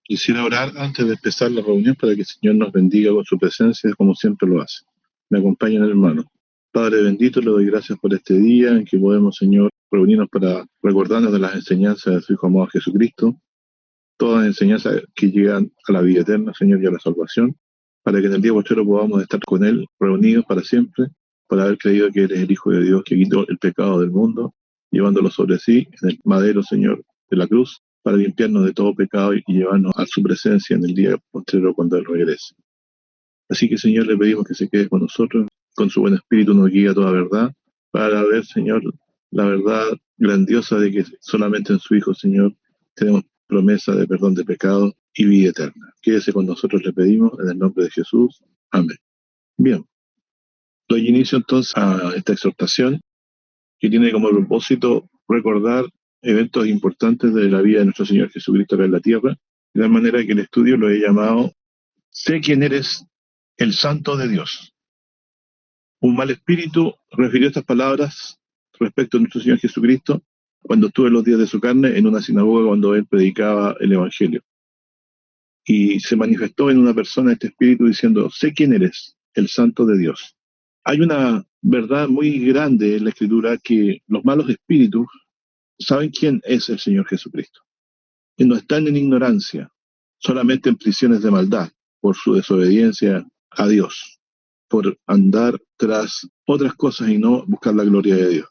Quisiera orar antes de empezar la reunión para que el Señor nos bendiga con su presencia como siempre lo hace. Me acompañan, hermano. Padre bendito, le doy gracias por este día en que podemos, Señor, reunirnos para recordarnos de las enseñanzas de su Hijo amado Jesucristo, todas las enseñanzas que llegan a la vida eterna, Señor, y a la salvación, para que en el día posterior podamos estar con Él reunidos para siempre, para haber creído que eres el Hijo de Dios que quitó el pecado del mundo, llevándolo sobre sí en el madero, Señor, de la cruz, para limpiarnos de todo pecado y llevarnos a su presencia en el día posterior cuando Él regrese. Así que, Señor, le pedimos que se quede con nosotros, con su buen espíritu nos guía a toda verdad, para ver, Señor, la verdad grandiosa de que solamente en su Hijo, Señor, tenemos promesa de perdón de pecados y vida eterna. Quédese con nosotros, le pedimos, en el nombre de Jesús. Amén. Bien, doy inicio entonces a esta exhortación que tiene como propósito recordar eventos importantes de la vida de nuestro Señor Jesucristo acá en la tierra, de tal manera que el estudio lo he llamado Sé quién eres, el Santo de Dios. Un mal espíritu refirió estas palabras respecto a nuestro Señor Jesucristo cuando estuvo en los días de su carne en una sinagoga cuando él predicaba el Evangelio. Y se manifestó en una persona este espíritu diciendo, sé quién eres, el Santo de Dios. Hay una verdad muy grande en la Escritura que los malos espíritus saben quién es el Señor Jesucristo. Y no están en ignorancia, solamente en prisiones de maldad por su desobediencia a Dios, por andar tras otras cosas y no buscar la gloria de Dios.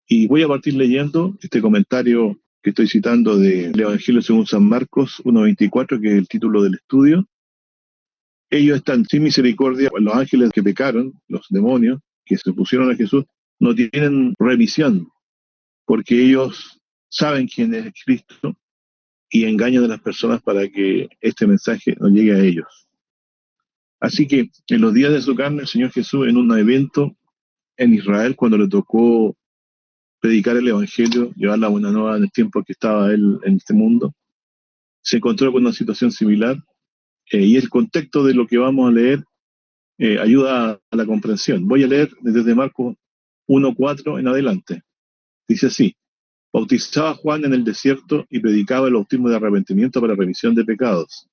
Y voy a partir leyendo este comentario que estoy citando del Evangelio según San Marcos 1:24, que es el título del estudio. Ellos están sin misericordia, los ángeles que pecaron, los demonios que se opusieron a Jesús, no tienen remisión, porque ellos saben quién es Cristo y engañan a las personas para que este mensaje no llegue a ellos. Así que en los días de su carne, el Señor Jesús, en un evento en Israel, cuando le tocó predicar el Evangelio, llevar la buena nueva en el tiempo que estaba él en este mundo, se encontró con una situación similar, y el contexto de lo que vamos a leer ayuda a la comprensión. Voy a leer desde Marcos 1:4 en adelante. Dice así: bautizaba Juan en el desierto y predicaba el bautismo de arrepentimiento para remisión de pecados.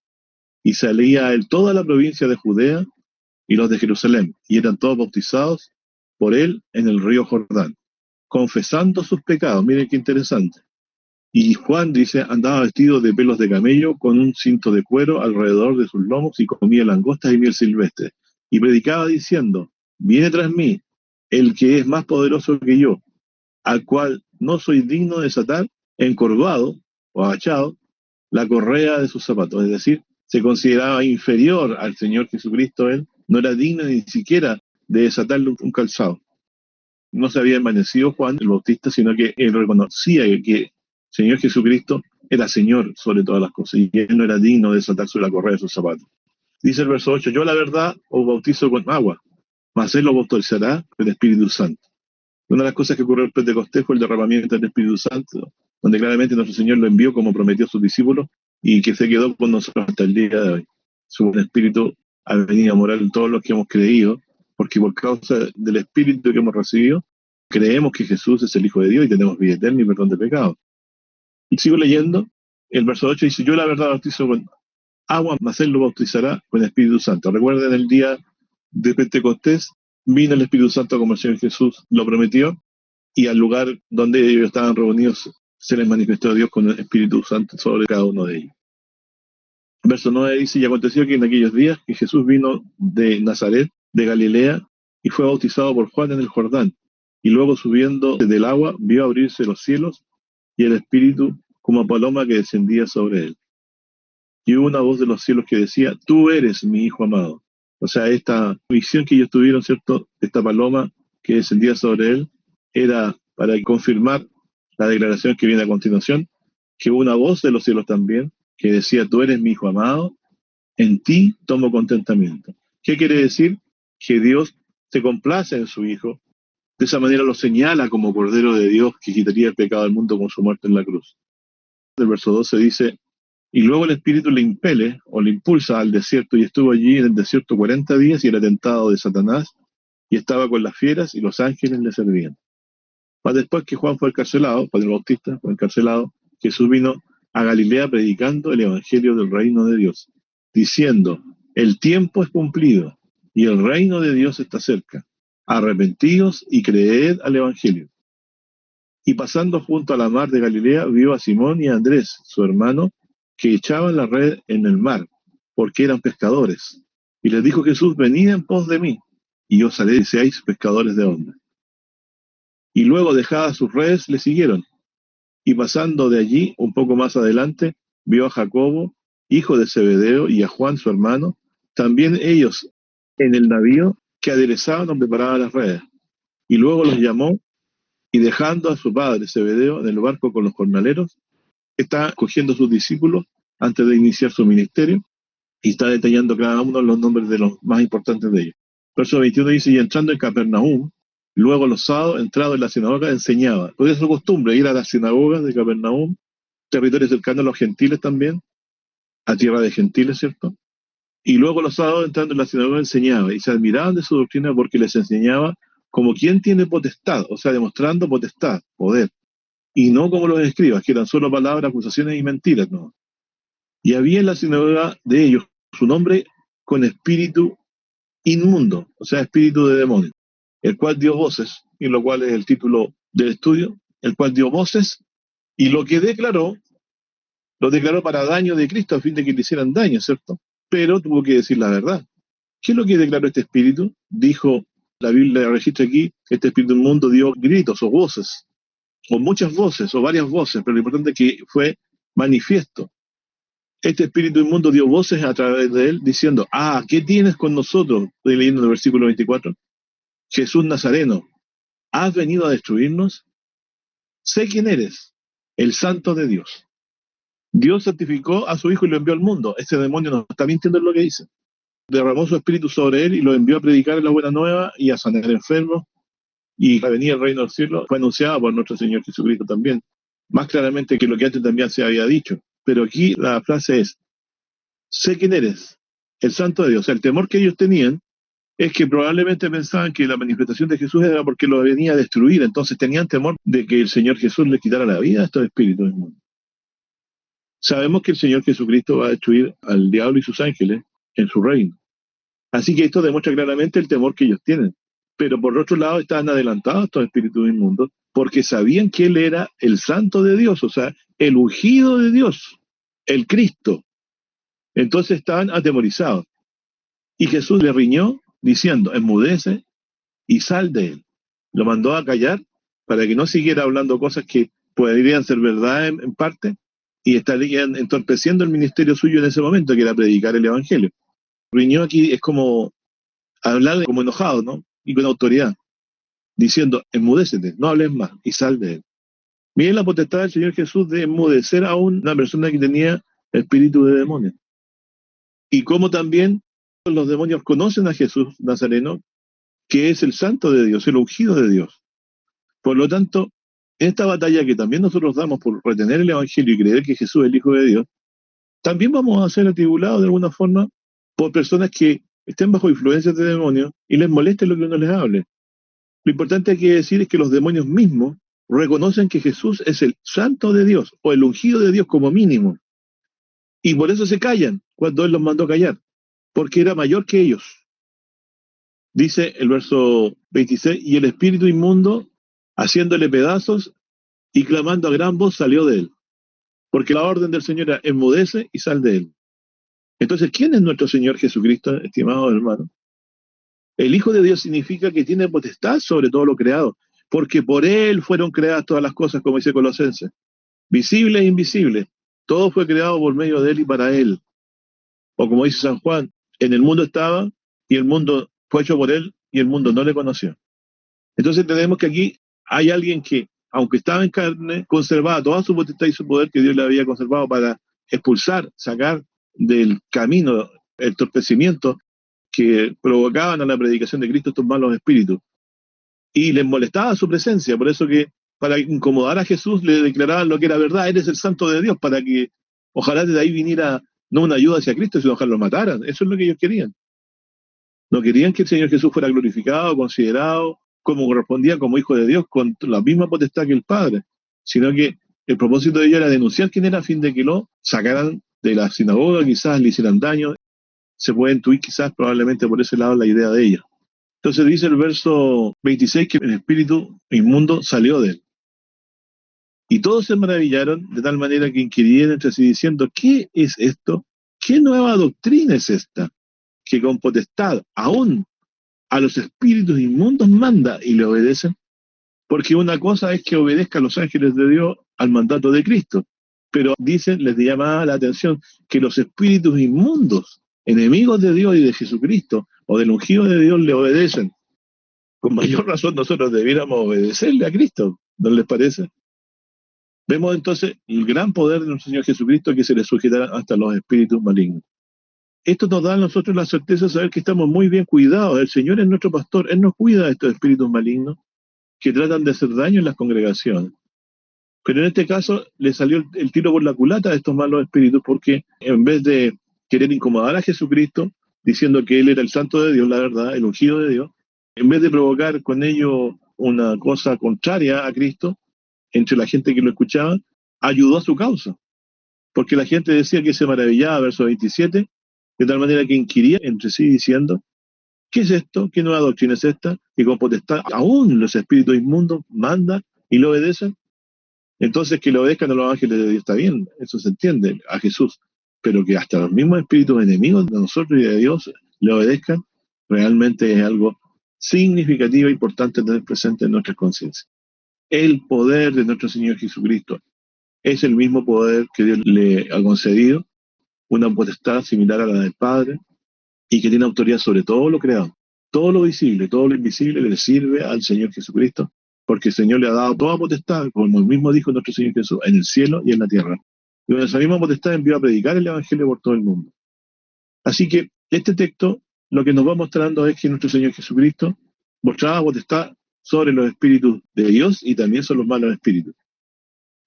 Y salía a él toda la provincia de Judea y los de Jerusalén, y eran todos bautizados por él en el río Jordán, confesando sus pecados. Miren qué interesante. Y Juan, dice, andaba vestido de pelos de camello con un cinto de cuero alrededor de sus lomos y comía langostas y miel silvestre. Y predicaba diciendo, viene tras mí el que es más poderoso que yo, al cual no soy digno de desatar, encorvado o agachado, la correa de sus zapatos. Es decir, se consideraba inferior al Señor Jesucristo, él no era digno ni siquiera de desatarle un calzado. No se había envanecido Juan el Bautista, sino que él reconocía que el Señor Jesucristo era Señor sobre todas las cosas, y él no era digno de desatarse la correa de sus zapatos. Dice el verso 8, yo la verdad os bautizo con agua, mas él lo bautizará con el Espíritu Santo. Una de las cosas que ocurrió el Pentecostés fue el derramamiento del Espíritu Santo, donde claramente nuestro Señor lo envió como prometió a sus discípulos y que se quedó con nosotros hasta el día de hoy. Su Espíritu ha venido a morar en todos los que hemos creído, porque por causa del Espíritu que hemos recibido, creemos que Jesús es el Hijo de Dios y tenemos vida eterna y perdón de pecados. Y sigo leyendo, el verso 8 dice, yo la verdad bautizo con agua, mas él lo bautizará con el Espíritu Santo. Recuerden el día de Pentecostés, vino el Espíritu Santo como el Señor Jesús lo prometió, y al lugar donde ellos estaban reunidos se les manifestó a Dios con el Espíritu Santo sobre cada uno de ellos. Verso 9 dice, y aconteció que en aquellos días que Jesús vino de Nazaret, de Galilea, y fue bautizado por Juan en el Jordán, y luego subiendo del agua vio abrirse los cielos y el Espíritu como paloma que descendía sobre él. Y hubo una voz de los cielos que decía, tú eres mi Hijo amado. O sea, esta visión que ellos tuvieron, ¿cierto? Esta paloma que descendía sobre él, era para confirmar la declaración que viene a continuación, que hubo una voz de los cielos también, que decía, tú eres mi Hijo amado, en ti tomo contentamiento. ¿Qué quiere decir? Que Dios se complace en su Hijo, de esa manera lo señala como Cordero de Dios que quitaría el pecado del mundo con su muerte en la cruz. El verso 12 dice, y luego el Espíritu le impele o le impulsa al desierto y estuvo allí en el desierto 40 días y era tentado de Satanás y estaba con las fieras y los ángeles le servían. Más después que Juan fue encarcelado, Juan el Bautista fue encarcelado, Jesús vino a Galilea predicando el evangelio del reino de Dios, diciendo: el tiempo es cumplido y el reino de Dios está cerca. Arrepentíos y creed al evangelio. Y pasando junto a la mar de Galilea, vio a Simón y a Andrés, su hermano, que echaban la red en el mar, porque eran pescadores. Y les dijo Jesús: venid en pos de mí, y os haré que seáis pescadores de hombres. Y luego, dejadas sus redes, le siguieron. Y pasando de allí, un poco más adelante, vio a Jacobo, hijo de Zebedeo, y a Juan, su hermano, también ellos en el navío, que aderezaban o preparaban las redes. Y luego los llamó, y dejando a su padre Zebedeo en el barco con los jornaleros, está escogiendo sus discípulos antes de iniciar su ministerio, y está detallando cada uno los nombres de los más importantes de ellos. Verso 21 dice: y entrando en Capernaum, luego los sábados, entrado en la sinagoga, enseñaba. Pues es su costumbre ir a las sinagogas de Capernaum, territorio cercano a los gentiles también, a tierra de gentiles, ¿cierto? Y luego los sábados, entrando en la sinagoga, enseñaba, y se admiraban de su doctrina porque les enseñaba como quien tiene potestad, o sea, demostrando potestad, poder, y no como los escribas, que eran solo palabras, acusaciones y mentiras, ¿no? Y había en la sinagoga de ellos su nombre con espíritu inmundo, o sea, espíritu de demonio, el cual dio voces, y lo cual es el título del estudio, el cual dio voces, y lo que declaró, lo declaró para daño de Cristo, a fin de que le hicieran daño, ¿cierto? Pero tuvo que decir la verdad. ¿Qué es lo que declaró este espíritu? Dijo, la Biblia registra aquí, este espíritu inmundo dio gritos o voces, o muchas voces, o varias voces, pero lo importante es que fue manifiesto. Este espíritu inmundo dio voces a través de él, diciendo: ¿qué tienes con nosotros? Estoy leyendo el versículo 24. Jesús Nazareno, ¿has venido a destruirnos? Sé quién eres, el Santo de Dios. Dios santificó a su Hijo y lo envió al mundo. Este demonio no está mintiendo en lo que dice. Derramó su espíritu sobre él y lo envió a predicar la buena nueva y a sanar enfermos. Y la venida del reino del cielo fue anunciada por nuestro Señor Jesucristo también, más claramente que lo que antes también se había dicho. Pero aquí la frase es: sé quién eres, el Santo de Dios. O sea, el temor que ellos tenían es que probablemente pensaban que la manifestación de Jesús era porque lo venía a destruir, entonces tenían temor de que el Señor Jesús les quitara la vida a estos espíritus inmundos. Sabemos que el Señor Jesucristo va a destruir al diablo y sus ángeles en su reino. Así que esto demuestra claramente el temor que ellos tienen. Pero por otro lado estaban adelantados estos espíritus inmundos porque sabían que Él era el Santo de Dios, o sea, el ungido de Dios, el Cristo. Entonces estaban atemorizados. Y Jesús le riñó diciendo: enmudece y sal de él. Lo mandó a callar para que no siguiera hablando cosas que podrían ser verdad en parte y estarían entorpeciendo el ministerio suyo en ese momento, que era predicar el Evangelio. Riñó aquí es como hablar como enojado, ¿no? Y con autoridad, diciendo: enmudécete, no hables más y sal de él. Miren la potestad del Señor Jesús de enmudecer a una persona que tenía espíritu de demonio. Y como también los demonios conocen a Jesús Nazareno, que es el Santo de Dios, el ungido de Dios. Por lo tanto, esta batalla que también nosotros damos por retener el Evangelio y creer que Jesús es el Hijo de Dios, también vamos a ser atribulados de alguna forma por personas que estén bajo influencias de demonios y les moleste lo que uno les hable. Lo importante que decir es que los demonios mismos reconocen que Jesús es el Santo de Dios o el ungido de Dios como mínimo. Y por eso se callan cuando Él los mandó callar, porque era mayor que ellos. Dice el verso 26, y el espíritu inmundo, haciéndole pedazos y clamando a gran voz, salió de él. Porque la orden del Señor era: enmudece y sal de él. Entonces, ¿quién es nuestro Señor Jesucristo, estimados hermanos? El Hijo de Dios significa que tiene potestad sobre todo lo creado, porque por Él fueron creadas todas las cosas, como dice Colosenses, visibles e invisibles. Todo fue creado por medio de Él y para Él. O como dice San Juan, en el mundo estaba y el mundo fue hecho por Él y el mundo no le conoció. Entonces entendemos que aquí hay alguien que, aunque estaba en carne, conservaba toda su potestad y su poder que Dios le había conservado para expulsar, sacar del camino el torpecimiento que provocaban a la predicación de Cristo estos malos espíritus. Y les molestaba su presencia, por eso que para incomodar a Jesús le declaraban lo que era verdad: eres el Santo de Dios, para que ojalá de ahí viniera no una ayuda hacia Cristo, sino ojalá lo mataran. Eso es lo que ellos querían. No querían que el Señor Jesús fuera glorificado, considerado como correspondía como Hijo de Dios, con la misma potestad que el Padre, sino que El propósito de ellos era denunciar quién era a fin de que lo sacaran de la sinagoga, quizás le hicieran daño. Se puede intuir quizás probablemente por ese lado la idea de ellos. Entonces dice el verso 26 que el espíritu inmundo salió de él. Y todos se maravillaron de tal manera que inquirían entre sí diciendo, ¿qué es esto? ¿Qué nueva doctrina es esta? Que con potestad aún a los espíritus inmundos manda y le obedecen. Porque una cosa es que obedezcan los ángeles de Dios al mandato de Cristo. Pero dicen, les llama la atención que los espíritus inmundos, enemigos de Dios y de Jesucristo, o del ungido de Dios, le obedecen. Con mayor razón nosotros debiéramos obedecerle a Cristo, ¿no les parece? Vemos entonces el gran poder de nuestro Señor Jesucristo que se le sujetará hasta los espíritus malignos. Esto nos da a nosotros la certeza de saber que estamos muy bien cuidados. El Señor es nuestro pastor, Él nos cuida de estos espíritus malignos que tratan de hacer daño en las congregaciones. Pero en este caso le salió el tiro por la culata a estos malos espíritus porque en vez de querer incomodar a Jesucristo, diciendo que Él era el santo de Dios, la verdad, el ungido de Dios, en vez de provocar con ello una cosa contraria a Cristo, entre la gente que lo escuchaba, ayudó a su causa. Porque la gente decía que se maravillaba, verso 27, de tal manera que inquiría entre sí diciendo, ¿qué es esto? ¿Qué nueva doctrina es esta? Que con potestad aún los espíritus inmundos mandan y lo obedecen. Entonces que lo obedezcan a los ángeles de Dios está bien, eso se entiende, a Jesús. Pero que hasta los mismos espíritus enemigos de nosotros y de Dios le obedezcan, realmente es algo significativo e importante tener presente en nuestras conciencias. El poder de nuestro Señor Jesucristo es el mismo poder que Dios le ha concedido, una potestad similar a la del Padre, y que tiene autoridad sobre todo lo creado. Todo lo visible, todo lo invisible le sirve al Señor Jesucristo, porque el Señor le ha dado toda potestad, como el mismo dijo nuestro Señor Jesús, en el cielo y en la tierra. Y con esa misma potestad envió a predicar el Evangelio por todo el mundo. Así que este texto lo que nos va mostrando es que nuestro Señor Jesucristo mostraba potestad sobre los espíritus de Dios y también sobre los malos espíritus.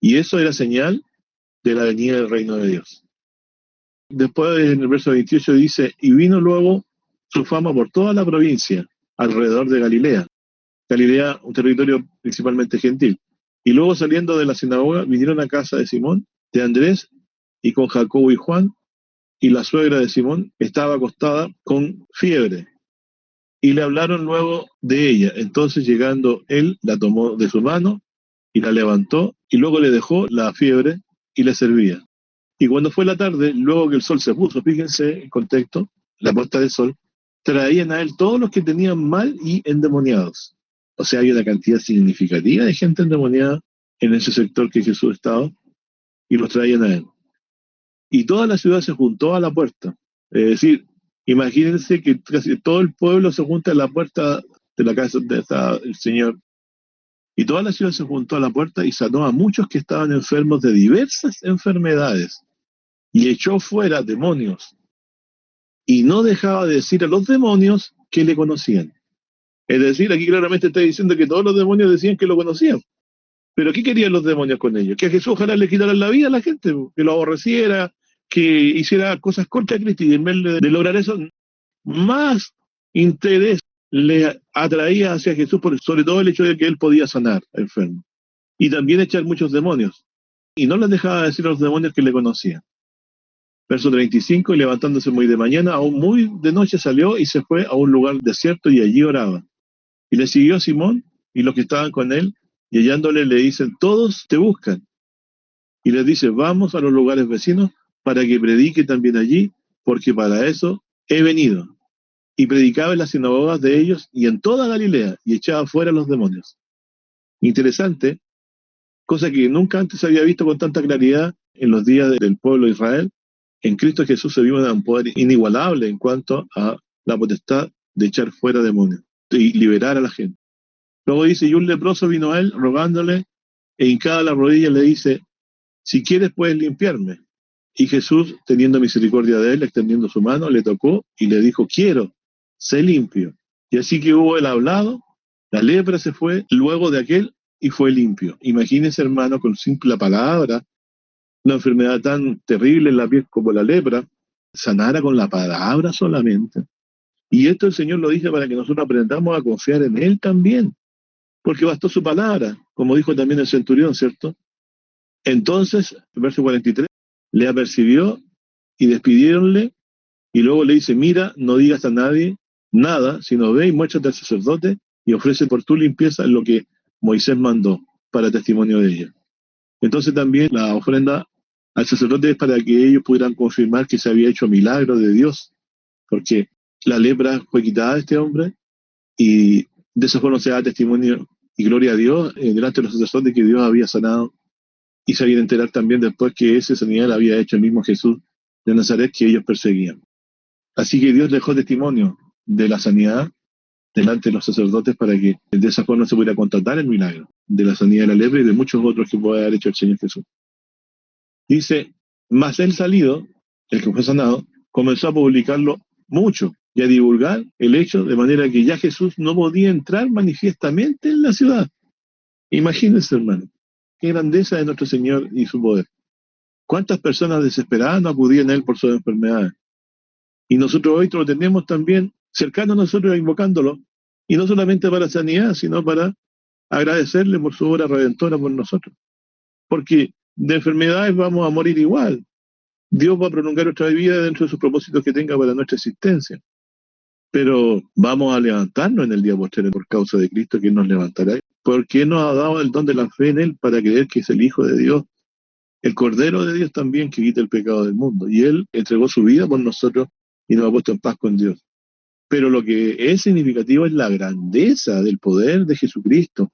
Y eso era señal de la venida del reino de Dios. Después en el verso 28 dice, y vino luego su fama por toda la provincia, alrededor de Galilea. Galilea, un territorio principalmente gentil. Y luego saliendo de la sinagoga, vinieron a casa de Simón, de Andrés, y con Jacobo y Juan, y la suegra de Simón estaba acostada con fiebre. Y le hablaron luego de ella. Entonces llegando él, la tomó de su mano, y la levantó, y luego le dejó la fiebre, y le servía. Y cuando fue la tarde, luego que el sol se puso, fíjense el contexto, la puesta del sol, traían a él todos los que tenían mal y endemoniados. O sea, hay una cantidad significativa de gente endemoniada en ese sector que Jesús estaba, y los traían a él. Y toda la ciudad se juntó a la puerta. Es decir, imagínense que casi todo el pueblo se junta a la puerta de la casa donde está el Señor. Y toda la ciudad se juntó a la puerta y sanó a muchos que estaban enfermos de diversas enfermedades. Y echó fuera demonios. Y no dejaba de decir a los demonios que le conocían. Es decir, aquí claramente está diciendo que todos los demonios decían que lo conocían. Pero ¿qué querían los demonios con ellos? Que a Jesús ojalá le quitara la vida a la gente, que lo aborreciera, que hiciera cosas contra Cristo, y en vez de lograr eso, más interés le atraía hacia Jesús, sobre todo el hecho de que él podía sanar a enfermos. Y también echar muchos demonios. Y no les dejaba decir a los demonios que le conocían. Verso 35, y levantándose muy de mañana, aún muy de noche salió y se fue a un lugar desierto y allí oraba. Y le siguió Simón y los que estaban con él, y hallándole le dicen, todos te buscan. Y les dice, vamos a los lugares vecinos para que predique también allí, porque para eso he venido. Y predicaba en las sinagogas de ellos y en toda Galilea, y echaba fuera a los demonios. Interesante, cosa que nunca antes había visto con tanta claridad en los días del pueblo de Israel. En Cristo Jesús se vio un poder inigualable en cuanto a la potestad de echar fuera demonios y liberar a la gente. Luego dice, y un leproso vino a él rogándole, e hincada la rodilla le dice, si quieres puedes limpiarme. Y Jesús, teniendo misericordia de él, extendiendo su mano, le tocó y le dijo, quiero, sé limpio. Y así que hubo él hablado, la lepra se fue luego de aquel y fue limpio. Imagínense, hermano, con simple palabra, una enfermedad tan terrible en la piel como la lepra, sanara con la palabra solamente. Y esto el Señor lo dice para que nosotros aprendamos a confiar en Él también, porque bastó su palabra, como dijo también el centurión, ¿cierto? Entonces, verso 43, le apercibió y despidiéronle, y luego le dice, mira, no digas a nadie nada, sino ve y muéstrate al sacerdote y ofrece por tu limpieza lo que Moisés mandó para testimonio de ella. Entonces también la ofrenda al sacerdote es para que ellos pudieran confirmar que se había hecho milagro de Dios, porque la lepra fue quitada de este hombre y de esa forma se da testimonio y gloria a Dios delante de los sacerdotes que Dios había sanado, y se habían de enterar también después que esa sanidad la había hecho el mismo Jesús de Nazaret que ellos perseguían. Así que Dios dejó testimonio de la sanidad delante de los sacerdotes para que de esa forma se pudiera constatar el milagro de la sanidad de la lepra y de muchos otros que puede haber hecho el Señor Jesús. Dice, mas el salido, el que fue sanado, comenzó a publicarlo mucho y a divulgar el hecho de manera que ya Jesús no podía entrar manifiestamente en la ciudad. Imagínense, hermano, qué grandeza de nuestro Señor y su poder. Cuántas personas desesperadas no acudían a Él por sus enfermedades. Y nosotros hoy lo tenemos también cercano a nosotros, invocándolo, y no solamente para sanidad, sino para agradecerle por su obra redentora por nosotros. Porque de enfermedades vamos a morir igual. Dios va a prolongar nuestra vida dentro de sus propósitos que tenga para nuestra existencia. Pero vamos a levantarnos en el día postrero por causa de Cristo, que nos levantará. Porque nos ha dado el don de la fe en Él para creer que es el Hijo de Dios, el Cordero de Dios también, que quita el pecado del mundo. Y Él entregó su vida por nosotros y nos ha puesto en paz con Dios. Pero lo que es significativo es la grandeza del poder de Jesucristo.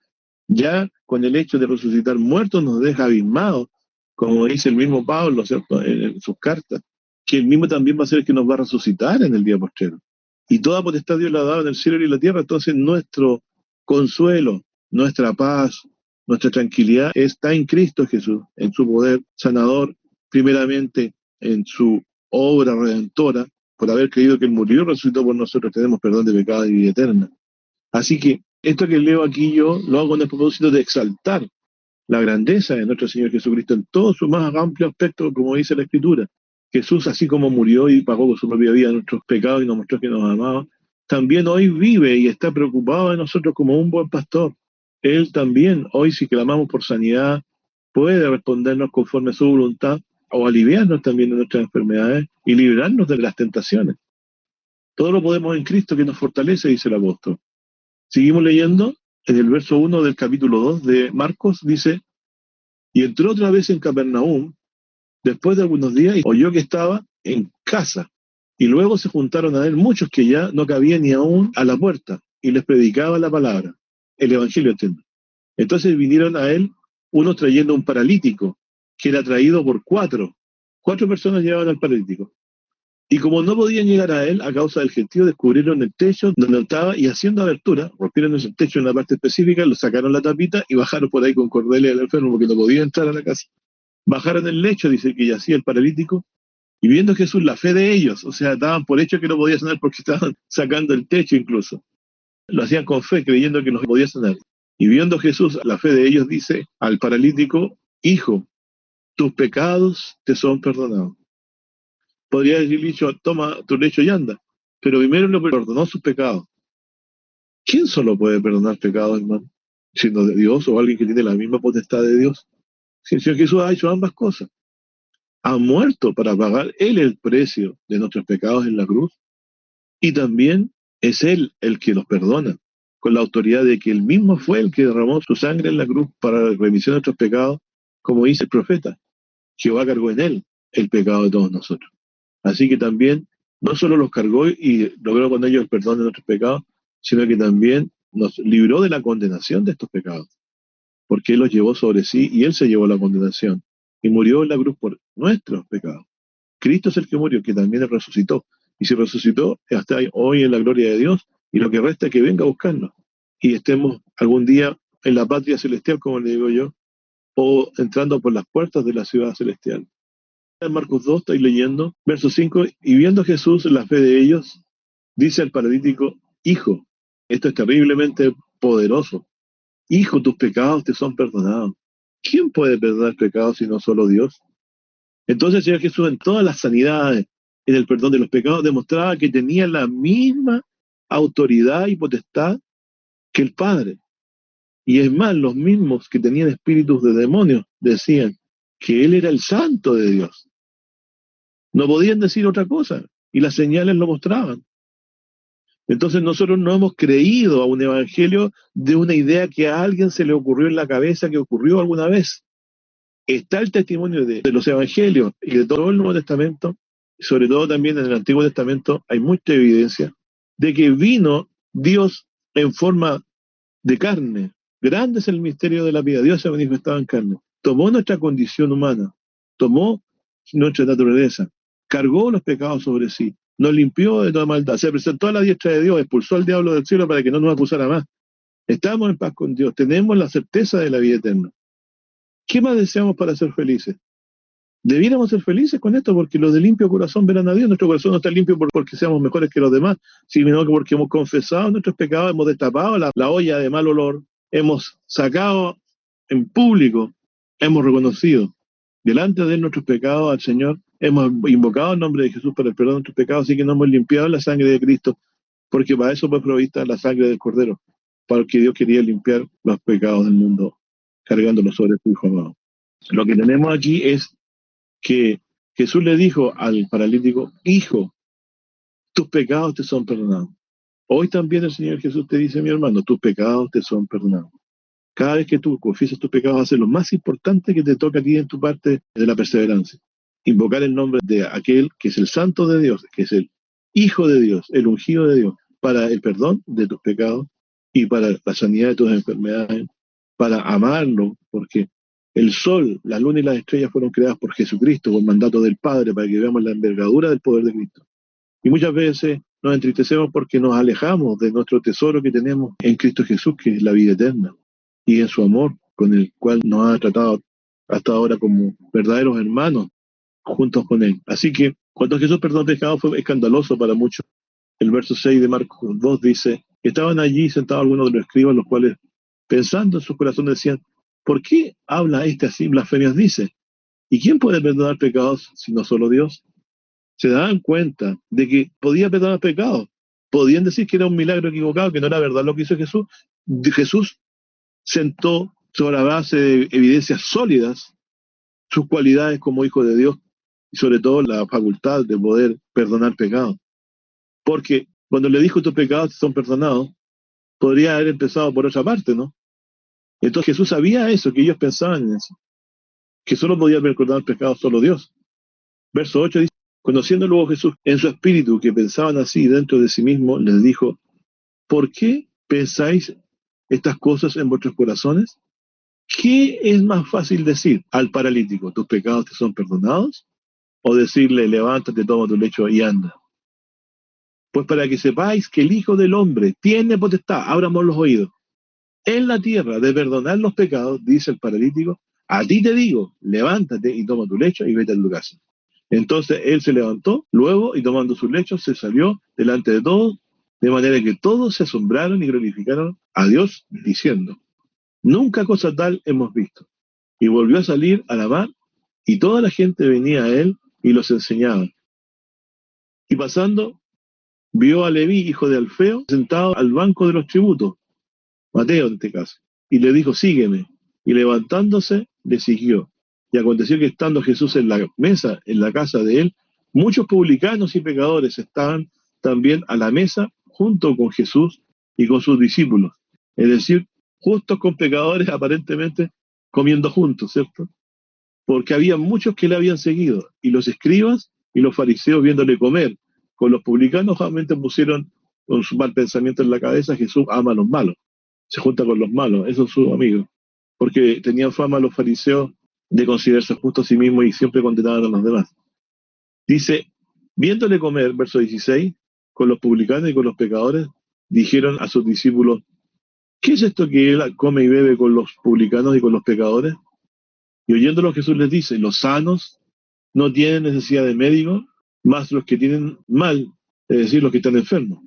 Ya con el hecho de resucitar muertos nos deja abismados, como dice el mismo Pablo, ¿cierto?, en sus cartas, que él mismo también va a ser el que nos va a resucitar en el día postrero. Y toda potestad Dios la ha dado en el cielo y en la tierra. Entonces nuestro consuelo, nuestra paz, nuestra tranquilidad está en Cristo Jesús, en su poder sanador, primeramente en su obra redentora. Por haber creído que Él murió y resucitó por nosotros, tenemos perdón de pecados y vida eterna. Así que esto que leo aquí yo lo hago con el propósito de exaltar la grandeza de nuestro Señor Jesucristo en todo su más amplio aspecto, como dice la Escritura. Jesús, así como murió y pagó con su propia vida nuestros pecados y nos mostró que nos amaba, también hoy vive y está preocupado de nosotros como un buen pastor. Él también, hoy si clamamos por sanidad, puede respondernos conforme a su voluntad o aliviarnos también de nuestras enfermedades y librarnos de las tentaciones. Todo lo podemos en Cristo que nos fortalece, dice el apóstol. Seguimos leyendo en el verso 1 del capítulo 2 de Marcos, dice, y entró otra vez en Capernaum, después de algunos días, y oyó que estaba en casa. Y luego se juntaron a él muchos que ya no cabían ni aún a la puerta, y les predicaba la palabra, el evangelio, entiendo. Entonces vinieron a él unos trayendo un paralítico, que era traído por cuatro. Cuatro personas llevaban al paralítico. Y como no podían llegar a él a causa del gentío, descubrieron el techo donde estaba y haciendo abertura, rompieron ese techo en una parte específica, lo sacaron la tapita y bajaron por ahí con cordeles al enfermo porque no podía entrar a la casa. Bajaron el lecho, dice que yacía el paralítico, y viendo Jesús la fe de ellos, o sea, daban por hecho que no podía sanar porque estaban sacando el techo incluso. Lo hacían con fe, creyendo que no podía sanar. Y viendo Jesús la fe de ellos, dice al paralítico, hijo, tus pecados te son perdonados. Podría haber dicho, toma tu lecho y anda, pero primero le perdonó sus pecados. ¿Quién solo puede perdonar pecados, hermano? Sino de Dios o alguien que tiene la misma potestad de Dios. Si el Señor Jesús ha hecho ambas cosas. Ha muerto para pagar Él el precio de nuestros pecados en la cruz, y también es Él el que los perdona, con la autoridad de que Él mismo fue el que derramó su sangre en la cruz para la remisión de nuestros pecados, como dice el profeta. Jehová cargó en Él el pecado de todos nosotros. Así que también no solo los cargó y logró con ellos el perdón de nuestros pecados, sino que también nos libró de la condenación de estos pecados, porque Él los llevó sobre sí y Él se llevó la condenación y murió en la cruz por nuestros pecados. Cristo es el que murió, que también resucitó. Y si resucitó, hasta hoy en la gloria de Dios, y lo que resta es que venga a buscarnos y estemos algún día en la patria celestial, como le digo yo, o entrando por las puertas de la ciudad celestial. En Marcos 2 estoy leyendo, verso 5, y viendo Jesús la fe de ellos, dice al paralítico, hijo, esto es terriblemente poderoso, hijo, tus pecados te son perdonados. ¿Quién puede perdonar pecados sino solo Dios? Entonces el Señor Jesús en todas las sanidades, en el perdón de los pecados, demostraba que tenía la misma autoridad y potestad que el Padre. Y es más, los mismos que tenían espíritus de demonios decían, que Él era el santo de Dios. No podían decir otra cosa, y las señales lo mostraban. Entonces nosotros no hemos creído a un evangelio de una idea que a alguien se le ocurrió en la cabeza, que ocurrió alguna vez. Está el testimonio de los evangelios y de todo el Nuevo Testamento, sobre todo también en el Antiguo Testamento, hay mucha evidencia de que vino Dios en forma de carne. Grande es el misterio de la vida. Dios se ha manifestado en carne. Tomó nuestra condición humana, tomó nuestra naturaleza, cargó los pecados sobre sí, nos limpió de toda maldad, se presentó a la diestra de Dios, expulsó al diablo del cielo para que no nos acusara más. Estamos en paz con Dios, tenemos la certeza de la vida eterna. ¿Qué más deseamos para ser felices? Debiéramos ser felices con esto, porque los de limpio corazón verán a Dios. Nuestro corazón no está limpio porque seamos mejores que los demás, sino que porque hemos confesado nuestros pecados, hemos destapado la olla de mal olor, hemos sacado en público, hemos reconocido delante de él nuestros pecados al Señor, hemos invocado el nombre de Jesús para el perdón de nuestros pecados, así que nos hemos limpiado la sangre de Cristo, porque para eso fue provista la sangre del Cordero, para que Dios quería limpiar los pecados del mundo, cargándolos sobre su Hijo amado. Lo que tenemos aquí es que Jesús le dijo al paralítico: hijo, tus pecados te son perdonados. Hoy también el Señor Jesús te dice: mi hermano, tus pecados te son perdonados. Cada vez que tú confiesas tus pecados, haces lo más importante que te toca a ti en tu parte de la perseverancia. Invocar el nombre de aquel que es el santo de Dios, que es el Hijo de Dios, el ungido de Dios, para el perdón de tus pecados y para la sanidad de tus enfermedades, para amarlo, porque el sol, la luna y las estrellas fueron creadas por Jesucristo, por mandato del Padre, para que veamos la envergadura del poder de Cristo. Y muchas veces nos entristecemos porque nos alejamos de nuestro tesoro que tenemos en Cristo Jesús, que es la vida eterna, y en su amor, con el cual nos ha tratado hasta ahora como verdaderos hermanos juntos con Él. Así que cuando Jesús perdonó pecados fue escandaloso para muchos. El verso 6 de Marcos 2 dice: estaban allí sentados algunos de los escribas, los cuales, pensando en sus corazones, decían: ¿por qué habla este así blasfemias? Dice, ¿y quién puede perdonar pecados sino solo Dios? Se daban cuenta de que podía perdonar pecados. Podían decir que era un milagro equivocado, que no era verdad lo que hizo Jesús. Jesús sentó sobre la base de evidencias sólidas sus cualidades como hijo de Dios y sobre todo la facultad de poder perdonar pecados. Porque cuando le dijo: tus pecados son perdonados, podría haber empezado por otra parte, ¿no? Entonces Jesús sabía eso, que ellos pensaban en eso, que solo podía perdonar pecados solo Dios. Verso 8 dice: conociendo luego Jesús en su espíritu que pensaban así dentro de sí mismo, les dijo: ¿por qué pensáis estas cosas en vuestros corazones? ¿Qué es más fácil decir al paralítico: tus pecados te son perdonados? ¿O decirle: levántate, toma tu lecho y anda? Pues para que sepáis que el Hijo del Hombre tiene potestad, abramos los oídos, en la tierra de perdonar los pecados, dice el paralítico, a ti te digo, levántate y toma tu lecho y vete a tu casa. Entonces él se levantó luego y tomando su lecho se salió delante de todos, de manera que todos se asombraron y glorificaron a Dios diciendo: nunca cosa tal hemos visto. Y volvió a salir a la mar y toda la gente venía a él y los enseñaba. Y pasando, vio a Leví, hijo de Alfeo, sentado al banco de los tributos, Mateo en este caso, y le dijo: sígueme. Y levantándose, le siguió. Y aconteció que estando Jesús en la mesa, en la casa de él, muchos publicanos y pecadores estaban también a la mesa junto con Jesús y con sus discípulos. Es decir, justos con pecadores aparentemente comiendo juntos, ¿cierto? Porque había muchos que le habían seguido, y los escribas y los fariseos viéndole comer con los publicanos, obviamente pusieron con su mal pensamiento en la cabeza: Jesús ama a los malos, se junta con los malos, esos son sus amigos, porque tenían fama los fariseos de considerarse justos a sí mismos y siempre condenaban a los demás. Dice: viéndole comer, verso 16, con los publicanos y con los pecadores, dijeron a sus discípulos: ¿qué es esto que él come y bebe con los publicanos y con los pecadores? Y oyéndolo Jesús les dice: los sanos no tienen necesidad de médico, más los que tienen mal, es decir, los que están enfermos.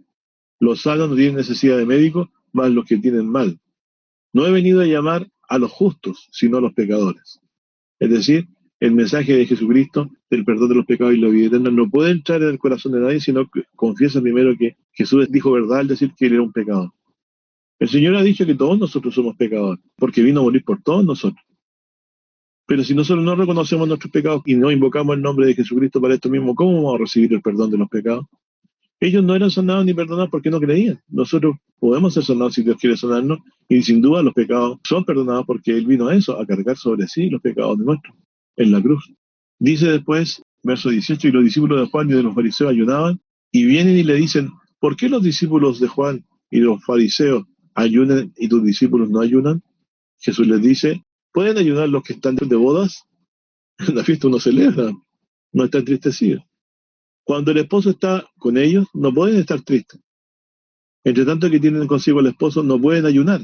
Los sanos no tienen necesidad de médico, más los que tienen mal. No he venido a llamar a los justos, sino a los pecadores. Es decir, el mensaje de Jesucristo del perdón de los pecados y la vida eterna no puede entrar en el corazón de nadie, sino que confiesa primero que Jesús dijo verdad al decir que él era un pecador. El Señor ha dicho que todos nosotros somos pecadores, porque vino a morir por todos nosotros. Pero si nosotros no reconocemos nuestros pecados y no invocamos el nombre de Jesucristo para esto mismo, ¿cómo vamos a recibir el perdón de los pecados? Ellos no eran sanados ni perdonados porque no creían. Nosotros podemos ser sanados si Dios quiere sanarnos, y sin duda los pecados son perdonados porque Él vino a eso, a cargar sobre sí los pecados de nuestros, en la cruz. Dice después, verso 18, y los discípulos de Juan y de los fariseos ayunaban, y vienen y le dicen, ¿por qué los discípulos de Juan y los fariseos ayunan y tus discípulos no ayunan? Jesús les dice, ¿pueden ayudar los que están de bodas? En la fiesta uno celebra, no está entristecido. Cuando el esposo está con ellos, no pueden estar tristes. Entre tanto que tienen consigo el esposo, no pueden ayunar.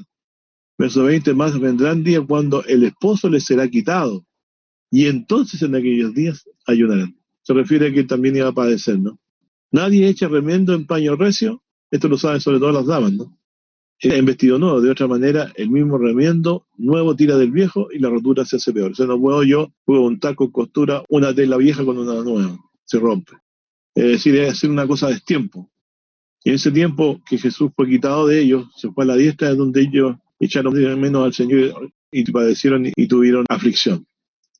Verso 20, más vendrán días cuando el esposo les será quitado, y entonces en aquellos días ayunarán. Se refiere a que también iba a padecer, ¿no? Nadie echa remiendo en paño recio, esto lo saben sobre todo las damas, ¿no? En vestido nuevo, de otra manera, el mismo remiendo nuevo tira del viejo y la rotura se hace peor. O sea, no puedo untar con costura una tela vieja con una nueva, se rompe. Es decir, es hacer una cosa a destiempo. Y en ese tiempo que Jesús fue quitado de ellos, se fue a la diestra, de donde ellos echaron menos al Señor y padecieron y tuvieron aflicción.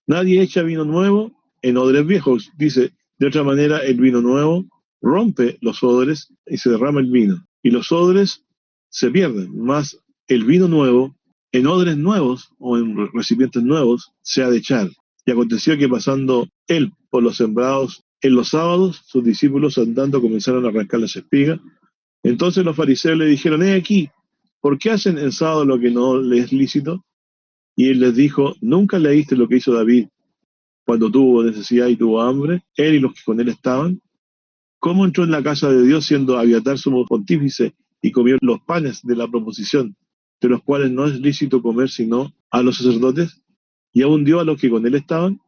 Nadie echa vino nuevo en odres viejos. Dice, de otra manera, el vino nuevo rompe los odres y se derrama el vino. Y los odres se pierden, más el vino nuevo en odres nuevos o en recipientes nuevos se ha de echar. Y aconteció que pasando él por los sembrados en los sábados, sus discípulos andando comenzaron a arrancar las espigas. Entonces los fariseos le dijeron, aquí, ¿por qué hacen en sábado lo que no les es lícito? Y él les dijo, ¿nunca leíste lo que hizo David cuando tuvo necesidad y tuvo hambre, él y los que con él estaban? ¿Cómo entró en la casa de Dios siendo Abiatar sumo pontífice y comió los panes de la proposición, de los cuales no es lícito comer sino a los sacerdotes? Y aún dio a los que con él estaban.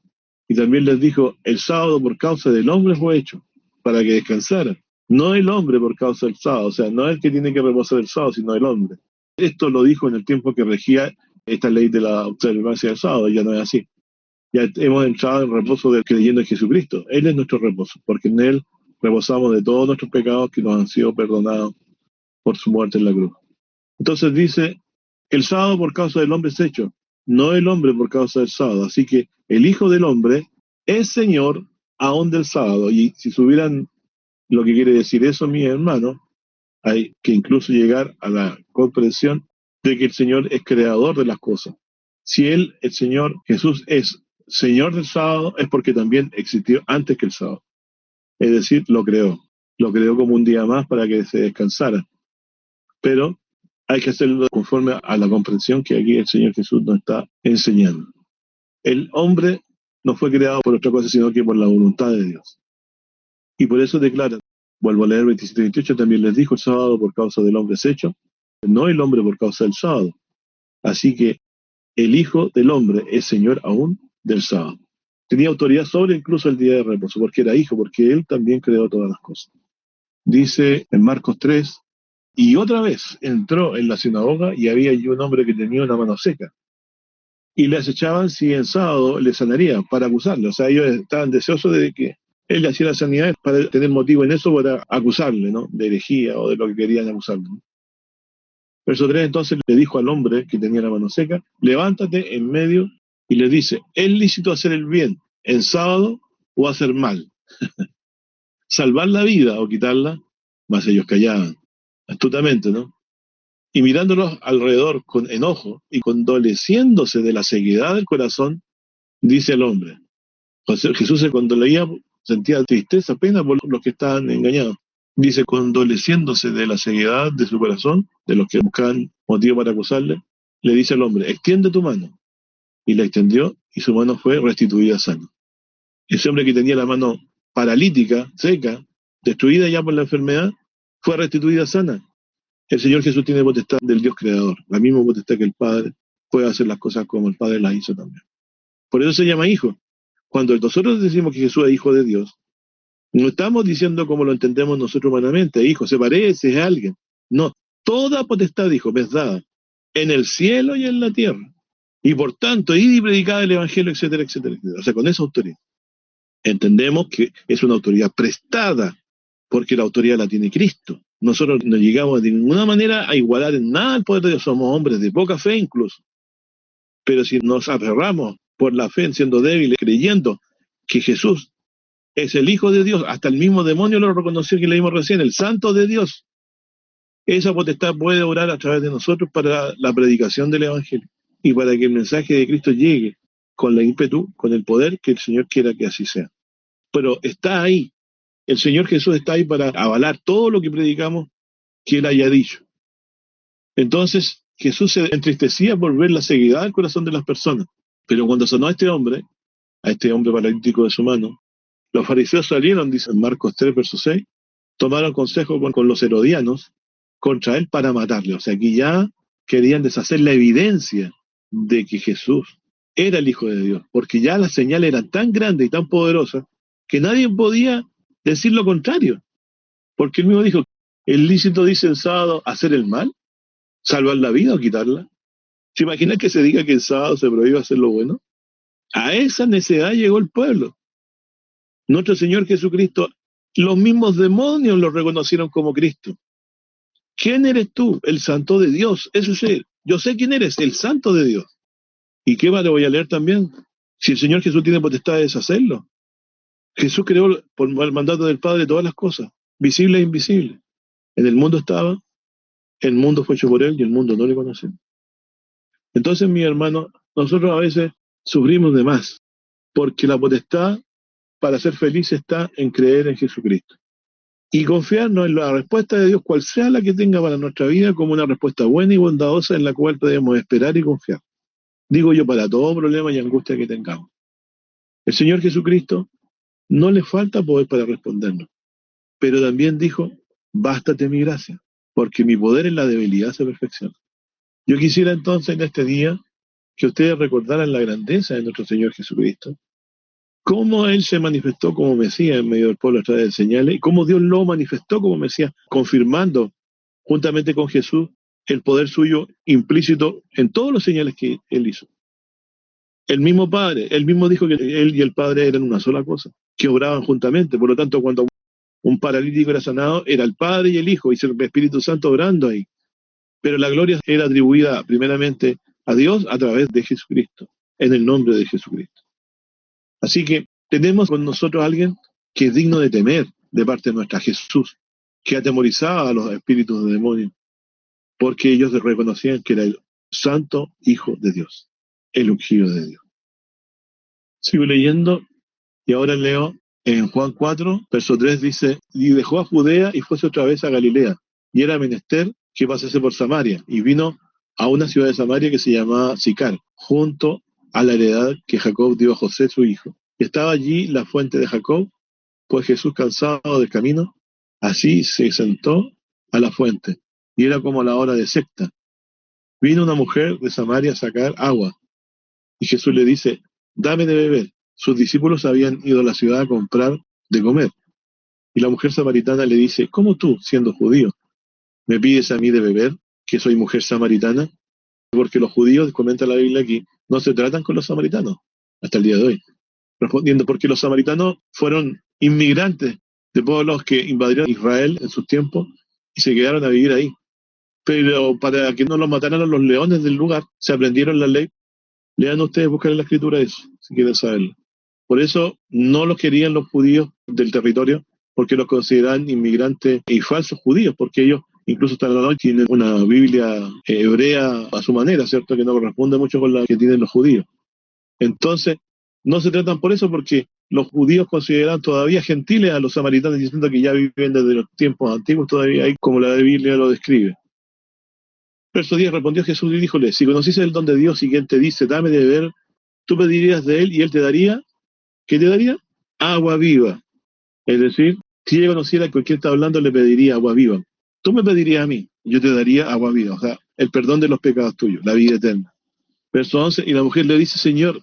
Y también les dijo, el sábado por causa del hombre fue hecho, para que descansara. No el hombre por causa del sábado, o sea, no el que tiene que reposar el sábado, sino el hombre. Esto lo dijo en el tiempo que regía esta ley de la observancia del sábado, ya no es así. Ya hemos entrado en reposo del creyendo en Jesucristo. Él es nuestro reposo, porque en Él reposamos de todos nuestros pecados que nos han sido perdonados por su muerte en la cruz. Entonces dice, el sábado por causa del hombre es hecho, no el hombre por causa del sábado. Así que el Hijo del Hombre es Señor aún del sábado. Y si subieran lo que quiere decir eso, mis hermanos, hay que incluso llegar a la comprensión de que el Señor es creador de las cosas. Si Él, el Señor Jesús, es Señor del sábado, es porque también existió antes que el sábado. Es decir, lo creó como un día más para que se descansara. Pero hay que hacerlo conforme a la comprensión que aquí el Señor Jesús nos está enseñando. El hombre no fue creado por otra cosa, sino que por la voluntad de Dios. Y por eso declara, vuelvo a leer 27-28, también les dijo, el sábado por causa del hombre es hecho, no el hombre por causa del sábado. Así que el Hijo del Hombre es Señor aún del sábado. Tenía autoridad sobre incluso el día de reposo, porque era hijo, porque Él también creó todas las cosas. Dice en Marcos 3, y otra vez entró en la sinagoga y había allí un hombre que tenía una mano seca. Y le acechaban si en sábado le sanaría para acusarle. O sea, ellos estaban deseosos de que él le hacía la sanidad para tener motivo en eso para acusarle, ¿no? De herejía o de lo que querían acusarle, ¿no? Verso 3, entonces le dijo al hombre que tenía la mano seca, levántate en medio, y le dice, ¿es lícito hacer el bien en sábado o hacer mal? Salvar la vida o quitarla, mas ellos callaban, astutamente, ¿no? Y mirándolos alrededor con enojo y condoleciéndose de la ceguedad del corazón, dice al hombre. Jesús cuando leía sentía tristeza, pena por los que estaban engañados. Dice, condoleciéndose de la ceguedad de su corazón, de los que buscaban motivo para acusarle, le dice al hombre, extiende tu mano. Y la extendió y su mano fue restituida sana. Ese hombre que tenía la mano paralítica, seca, destruida ya por la enfermedad, fue restituida sana. El Señor Jesús tiene potestad del Dios creador, la misma potestad que el Padre, puede hacer las cosas como el Padre las hizo también. Por eso se llama hijo. Cuando nosotros decimos que Jesús es hijo de Dios, no estamos diciendo como lo entendemos nosotros humanamente, hijo, se parece, es alguien. No, toda potestad, dijo, me es dada, en el cielo y en la tierra. Y por tanto, id y predicad el Evangelio, etcétera, etcétera, etcétera. O sea, con esa autoridad. Entendemos que es una autoridad prestada, porque la autoridad la tiene Cristo. Nosotros no llegamos de ninguna manera a igualar en nada el poder de Dios. Somos hombres de poca fe incluso. Pero si nos aferramos por la fe, siendo débiles, creyendo que Jesús es el Hijo de Dios. Hasta el mismo demonio lo reconoció, que leímos recién, el Santo de Dios. Esa potestad puede orar a través de nosotros para la predicación del Evangelio y para que el mensaje de Cristo llegue con la ímpetu, con el poder que el Señor quiera que así sea. Pero está ahí, el Señor Jesús está ahí para avalar todo lo que predicamos que Él haya dicho. Entonces Jesús se entristecía por ver la ceguedad del corazón de las personas. Pero cuando sonó a este hombre paralítico de su mano, los fariseos salieron, dice Marcos 3, verso 6, tomaron consejo con los herodianos contra él para matarle. O sea, aquí ya querían deshacer la evidencia de que Jesús era el Hijo de Dios, porque ya las señales eran tan grandes y tan poderosas que nadie podía decir lo contrario. Porque él mismo dijo, ¿es lícito, dice el sábado, hacer el mal? ¿Salvar la vida o quitarla? ¿Se imagina que se diga que el sábado se prohíbe hacer lo bueno? A esa necedad llegó el pueblo. Nuestro Señor Jesucristo, los mismos demonios lo reconocieron como Cristo. ¿Quién eres tú? El Santo de Dios. Eso es Él. Yo sé quién eres, el Santo de Dios. ¿Y qué más le voy a leer también? Si el Señor Jesús tiene potestad de deshacerlo. Jesús creó por el mandato del Padre todas las cosas, visibles e invisibles. En el mundo estaba, el mundo fue hecho por Él y el mundo no le conoció. Entonces, mi hermano, nosotros a veces sufrimos de más, porque la potestad para ser feliz está en creer en Jesucristo. Y confiarnos en la respuesta de Dios, cual sea la que tenga para nuestra vida, como una respuesta buena y bondadosa en la cual podemos esperar y confiar. Digo yo, para todo problema y angustia que tengamos. El Señor Jesucristo no le falta poder para respondernos, pero también dijo, bástate mi gracia, porque mi poder en la debilidad se perfecciona. Yo quisiera entonces en este día que ustedes recordaran la grandeza de nuestro Señor Jesucristo, cómo Él se manifestó como Mesías en medio del pueblo a través de señales, y cómo Dios lo manifestó como Mesías, confirmando juntamente con Jesús el poder suyo implícito en todos los señales que Él hizo. El mismo Padre, Él mismo dijo que Él y el Padre eran una sola cosa, que obraban juntamente. Por lo tanto, cuando un paralítico era sanado, era el Padre y el Hijo, y el Espíritu Santo obrando ahí. Pero la gloria era atribuida primeramente a Dios a través de Jesucristo, en el nombre de Jesucristo. Así que tenemos con nosotros a alguien que es digno de temer de parte nuestra, Jesús, que atemorizaba a los espíritus de demonios, porque ellos reconocían que era el Santo Hijo de Dios, el ungido de Dios. Sigo leyendo y ahora leo en Juan 4, verso 3, dice, y dejó a Judea y fuese otra vez a Galilea, y era menester que pasase por Samaria, y vino a una ciudad de Samaria que se llamaba Sicar, junto a la heredad que Jacob dio a José su hijo. Y estaba allí la fuente de Jacob, pues Jesús, cansado del camino, así se sentó a la fuente, y era como la hora de sexta. Vino una mujer de Samaria a sacar agua, y Jesús le dice, dame de beber. Sus discípulos habían ido a la ciudad a comprar de comer. Y la mujer samaritana le dice, ¿cómo tú, siendo judío, me pides a mí de beber, que soy mujer samaritana? Porque los judíos, comenta la Biblia aquí, no se tratan con los samaritanos hasta el día de hoy. Respondiendo, porque los samaritanos fueron inmigrantes de pueblos que invadieron Israel en sus tiempos y se quedaron a vivir ahí. Pero para que no los mataran los leones del lugar, se aprendieron la ley. Lean ustedes, buscar en la escritura eso, si quieren saberlo. Por eso no los querían los judíos del territorio, porque los consideraban inmigrantes y falsos judíos, porque ellos incluso hasta la noche tienen una Biblia hebrea a su manera, ¿cierto? Que no corresponde mucho con la que tienen los judíos. Entonces, no se tratan por eso, porque los judíos consideran todavía gentiles a los samaritanos, diciendo que ya viven desde los tiempos antiguos, todavía hay como la Biblia lo describe. Verso 10, respondió Jesús y díjole, si conocieses el don de Dios y quien te dice, dame de beber, tú pedirías de él y él te daría, ¿qué te daría? Agua viva. Es decir, si ella conociera con quién está hablando, le pediría agua viva. Tú me pedirías a mí, yo te daría agua viva, o sea, el perdón de los pecados tuyos, la vida eterna. Verso 11, y la mujer le dice, Señor,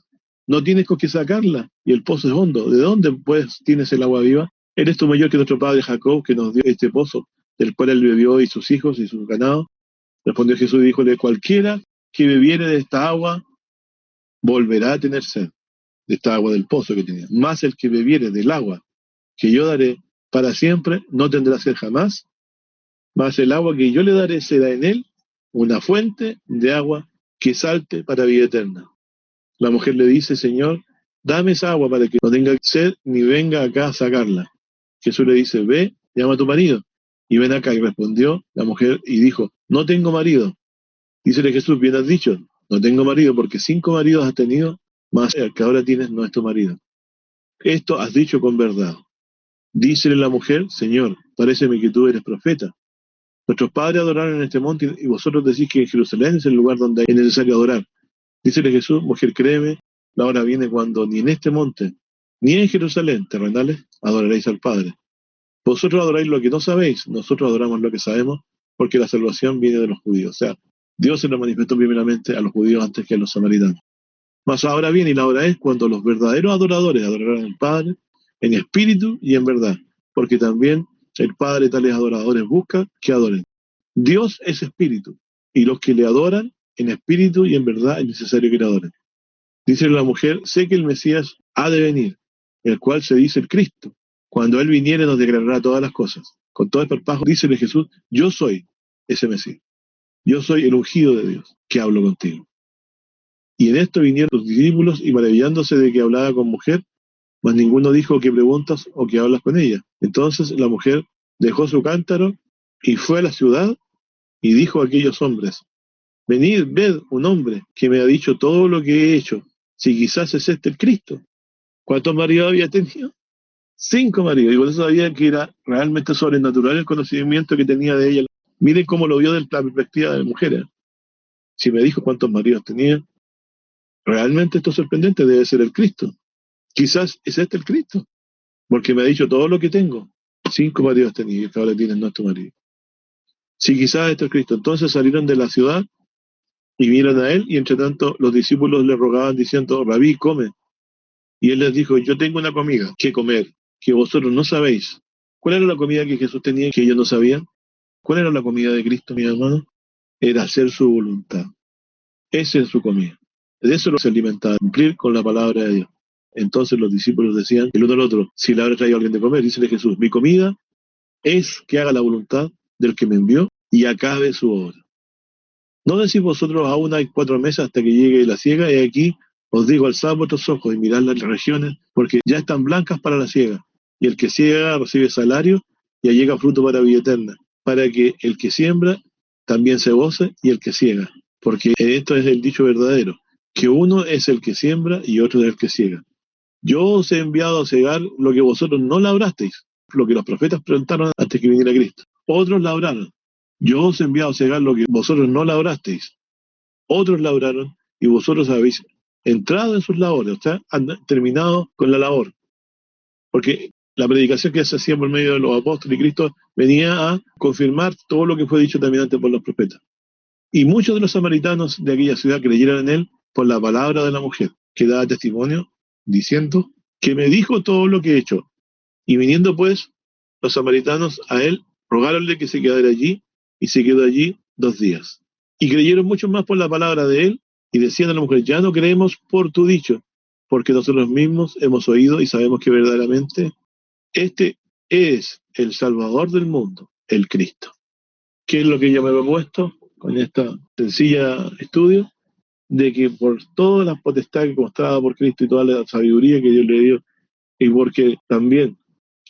no tienes con qué sacarla, y el pozo es hondo. ¿De dónde, pues, tienes el agua viva? ¿Eres tú mayor que nuestro padre Jacob, que nos dio este pozo, del cual él bebió y sus hijos y sus ganados? Respondió Jesús y díjole, cualquiera que bebiere de esta agua, volverá a tener sed, de esta agua del pozo que tenía. Más el que bebiere del agua que yo daré para siempre, no tendrá sed jamás, mas el agua que yo le daré será en él una fuente de agua que salte para vida eterna. La mujer le dice, Señor, dame esa agua para que no tenga sed ni venga acá a sacarla. Jesús le dice, ve, llama a tu marido y ven acá. Y respondió la mujer y dijo, no tengo marido. Dícele Jesús, bien has dicho, no tengo marido, porque 5 maridos has tenido, mas el que ahora tienes no es tu marido. Esto has dicho con verdad. Dícele la mujer, Señor, paréceme que tú eres profeta. Nuestros padres adoraron en este monte y vosotros decís que en Jerusalén es el lugar donde es necesario adorar. Dícele Jesús, mujer, créeme, la hora viene cuando ni en este monte, ni en Jerusalén, terrenales, adoraréis al Padre. Vosotros adoráis lo que no sabéis, nosotros adoramos lo que sabemos, porque la salvación viene de los judíos. O sea, Dios se lo manifestó primeramente a los judíos antes que a los samaritanos. Mas ahora viene y la hora es cuando los verdaderos adoradores adorarán al Padre en espíritu y en verdad, porque también el Padre tales adoradores busca que adoren. Dios es espíritu, y los que le adoran en espíritu y en verdad es necesario que le adoren. Dice la mujer, sé que el Mesías ha de venir, el cual se dice el Cristo. Cuando Él viniere nos declarará todas las cosas. Con todo esparpajo, dícele Jesús, yo soy ese Mesías. Yo soy el ungido de Dios, que hablo contigo. Y en esto vinieron los discípulos y maravillándose de que hablaba con mujer, mas ninguno dijo qué preguntas o qué hablas con ella. Entonces la mujer dejó su cántaro y fue a la ciudad y dijo a aquellos hombres, venid, ved un hombre que me ha dicho todo lo que he hecho, si quizás es este el Cristo. ¿Cuántos maridos había tenido? 5 maridos, y por eso sabía que era realmente sobrenatural el conocimiento que tenía de ella. Miren cómo lo vio desde la perspectiva de mujeres. Si me dijo cuántos maridos tenía, realmente esto es sorprendente, debe ser el Cristo. Quizás es este el Cristo, porque me ha dicho todo lo que tengo. 5 maridos tenía, y el que ahora tienes no es tu marido. Si quizás este es el Cristo. Entonces salieron de la ciudad y vinieron a él, y entre tanto los discípulos le rogaban diciendo, Rabí, come. Y él les dijo, yo tengo una comida que comer, que vosotros no sabéis. ¿Cuál era la comida que Jesús tenía que ellos no sabían? ¿Cuál era la comida de Cristo, mi hermano? Era hacer su voluntad. Esa es su comida. De eso se alimentaba, cumplir con la palabra de Dios. Entonces los discípulos decían, el uno al otro, si le habrá traído a alguien de comer, dícele Jesús, mi comida es que haga la voluntad del que me envió y acabe su obra. ¿No decís vosotros aún hay 4 meses hasta que llegue la siega? Y aquí os digo, alzad vuestros ojos y mirad las regiones, porque ya están blancas para la siega. Y el que ciega recibe salario y allega fruto para vida eterna, para que el que siembra también se goce y el que ciega. Porque esto es el dicho verdadero, que uno es el que siembra y otro es el que ciega. Yo os he enviado a cegar lo que vosotros no labrasteis, lo que los profetas preguntaron antes que viniera Cristo. Otros labraron. Yo os he enviado a cegar lo que vosotros no labrasteis. Otros labraron y vosotros habéis entrado en sus labores, o sea, han terminado con la labor. Porque la predicación que se hacía por medio de los apóstoles y Cristo venía a confirmar todo lo que fue dicho también antes por los profetas. Y muchos de los samaritanos de aquella ciudad creyeron en él por la palabra de la mujer, que daba testimonio, diciendo que me dijo todo lo que he hecho. Y viniendo pues los samaritanos a él, rogáronle que se quedara allí, y se quedó allí 2 días. Y creyeron mucho más por la palabra de él, y decían a la mujer, ya no creemos por tu dicho, porque nosotros mismos hemos oído y sabemos que verdaderamente este es el Salvador del mundo, el Cristo. ¿Qué es lo que yo me he propuesto con esta sencilla estudio? De que por todas las potestades que mostraba por Cristo y toda la sabiduría que Dios le dio, y porque también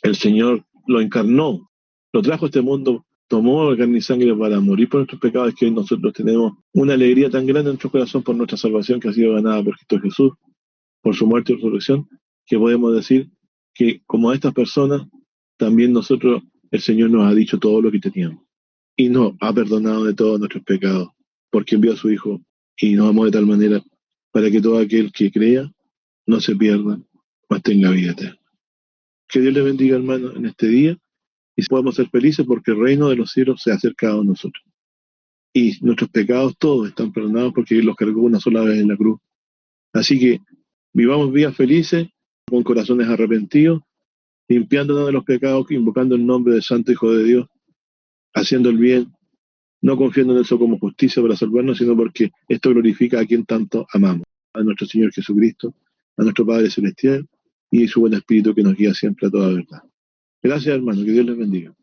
el Señor lo encarnó, lo trajo a este mundo, tomó carne y sangre para morir por nuestros pecados, que hoy nosotros tenemos una alegría tan grande en nuestro corazón por nuestra salvación que ha sido ganada por Cristo Jesús, por su muerte y resurrección, que podemos decir que como a estas personas, también nosotros, el Señor nos ha dicho todo lo que teníamos y nos ha perdonado de todos nuestros pecados, porque envió a su Hijo y nos amó de tal manera para que todo aquel que crea no se pierda, mas tenga vida eterna. Que Dios les bendiga, hermano, en este día, y podamos ser felices porque el reino de los cielos se ha acercado a nosotros. Y nuestros pecados todos están perdonados porque Él los cargó una sola vez en la cruz. Así que vivamos vidas felices, con corazones arrepentidos, limpiándonos de los pecados, invocando el nombre del Santo Hijo de Dios, haciendo el bien, no confiando en eso como justicia para salvarnos, sino porque esto glorifica a quien tanto amamos, a nuestro Señor Jesucristo, a nuestro Padre Celestial y su buen Espíritu que nos guía siempre a toda verdad. Gracias, hermano, que Dios les bendiga.